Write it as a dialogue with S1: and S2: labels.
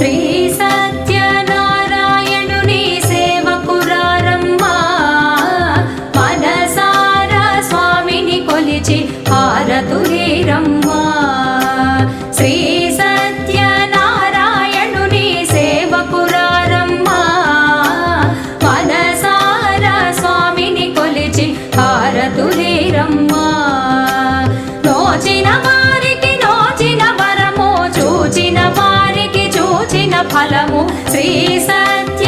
S1: శ్రీ సత్యనారాయణుని సేవకురారమ్మా మనసారా స్వామిని కొలిచి హారతులేరమ్మా శ్రీ సత్యనారాయణుని సేవకురారమ్మా మనసారా స్వామిని కొలిచి హారతులేరమ్మా నోచిన వారికి నోచిన వరము చూచిన వారికి చూచిన ఫలము శ్రీ సత్య